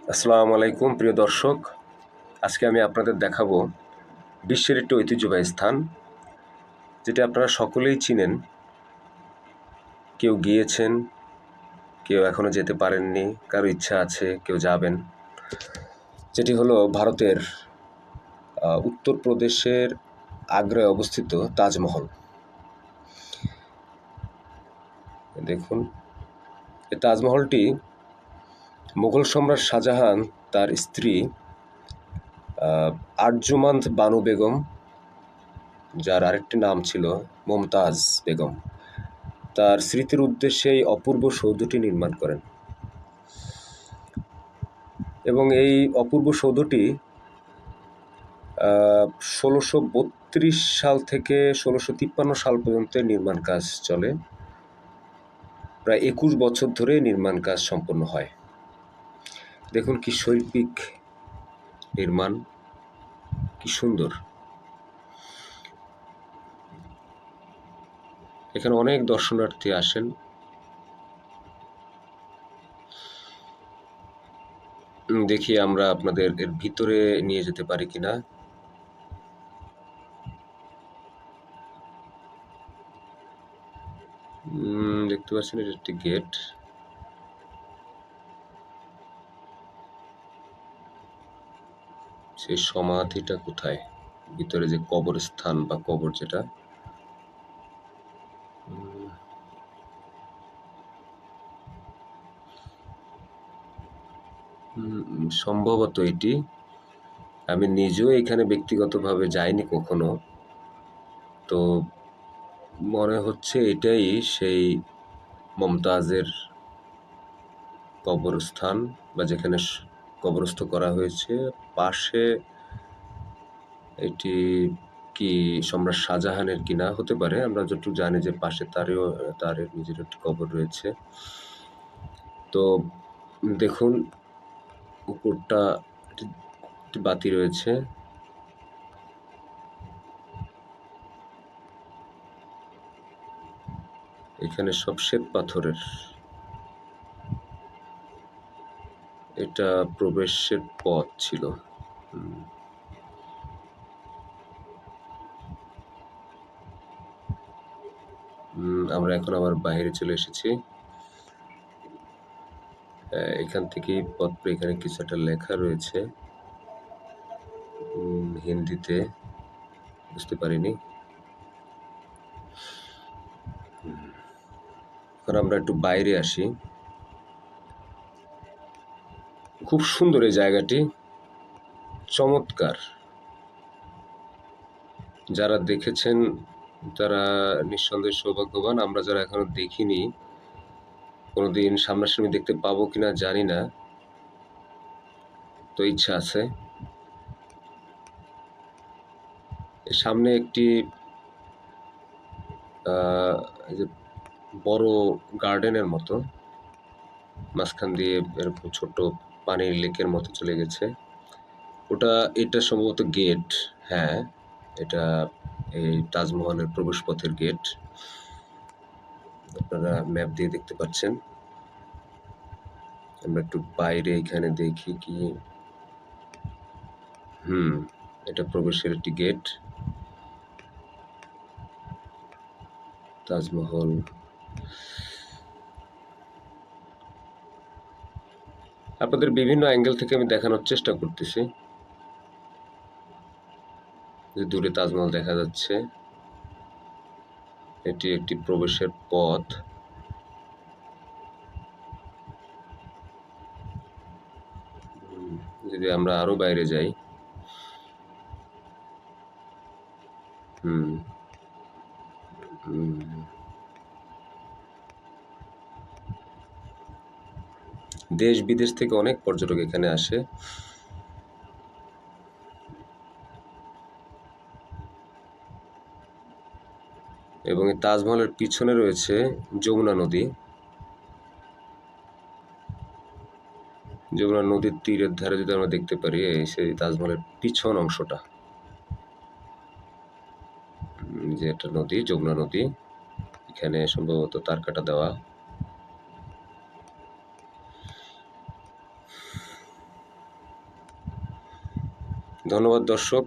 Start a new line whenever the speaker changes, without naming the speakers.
আসসালামু আলাইকুম প্রিয় দর্শক। আজকে আমি আপনাদের দেখাবো বিশ্বের একটি ঐতিহ্যবাহী স্থান, যেটা আপনারা সকলেই চিনেন। কেউ গিয়েছেন, কেউ এখনো যেতে পারেননি, কারো ইচ্ছা আছে কেউ যাবেন। যেটি হলো ভারতের উত্তরপ্রদেশের আগ্রায় অবস্থিত তাজমহল। দেখুন, এই তাজমহলটি মুঘল সম্রাট শাহজাহান তার স্ত্রী আরজুমান্দ বানু বেগম, যার আরেকটি নাম ছিল মমতাজ বেগম, তার স্মৃতির উদ্দেশ্যে এই অপূর্ব সৌধটি নির্মাণ করেন। এবং এই অপূর্ব সৌধটি 1632 সাল থেকে 1653 সাল পর্যন্ত নির্মাণ কাজ চলে। প্রায় 21 বছর ধরে নির্মাণ কাজ সম্পন্ন হয়। দেখুন কি শৈল্পিক নির্মাণ, কি সুন্দর। এখানে অনেক দর্শনার্থী আসেন। দেখি আমরা আপনাদের এর ভিতরে নিয়ে যেতে পারি কিনা। দেখতে পাচ্ছেন এটা একটি গেট। সেই সমাধিটা কোথায়? ভিতরে যে কবরস্থান বা কবর, যেটা সম্ভবত এটি। আমি নিজেও এখানে ব্যক্তিগতভাবে যাইনি কখনো, তো মনে হচ্ছে এটাই সেই মমতাজের কবরস্থান, বা যেখানে কবরস্থ করা হয়েছে। পাশে এটি কি সম্রাট শাহজাহানের কিনা হতে পারে। আমরা যতটুকু জানি যে পাশে তার নিজের একটি কবর রয়েছে। তো দেখুন, উপরটা একটি বাতি রয়েছে। এখানে সব শ্বেত পাথরের। এটা প্রবেশের পথ ছিল। আমরা এখন আবার বাইরে চলে এসেছি। এখান থেকেই পথ, এখানে কিছু একটা লেখা রয়েছে হিন্দিতে, বুঝতে পারিনি। এখন আমরা একটু বাইরে আসি। খুব সুন্দর এই জায়গাটি, চমৎকার। যারা দেখেছেন তারা নিঃসন্দেহে সৌভাগ্যবান। আমরা যারা এখনো দেখিনি, কোনোদিন সামনাসামনি দেখতে পাবো কিনা জানি না, তো ইচ্ছা আছে। সামনে একটি বড় গার্ডেনের মতো, মাঝখান দিয়ে এরকম ছোট পানির লেকের মতো চলে গেছে। এটা সম্ভবত গেট। হ্যাঁ, এটা এই তাজমহলের প্রবেশপথের গেট। আপনারা ম্যাপ দিয়ে দেখতে পাচ্ছেন। আমরা একটু বাইরে এখানে দেখি কি। এটা প্রবেশের একটি গেট। তাজমহল। আপনাদের বিভিন্ন অ্যাঙ্গেল থেকে আমি দেখানোর চেষ্টা করতেছি। যে দূরে তাজমহল দেখা যাচ্ছে। এটি একটি প্রবেশের পথ। যদি আমরা আরো বাইরে যাই, দেশ বিদেশ থেকে অনেক পর্যটক এখানে আসে। এবং এই তাজমহলের পিছনে রয়েছে যমুনা নদী। যমুনা নদীর তীরের ধারে যদি আমরা দেখতে পারি, এই সেই তাজমহলের পিছন অংশটা, যে একটা নদী, যমুনা নদী। এখানে সম্ভবত তার কাটা দেওয়া। ধন্যবাদ দর্শক।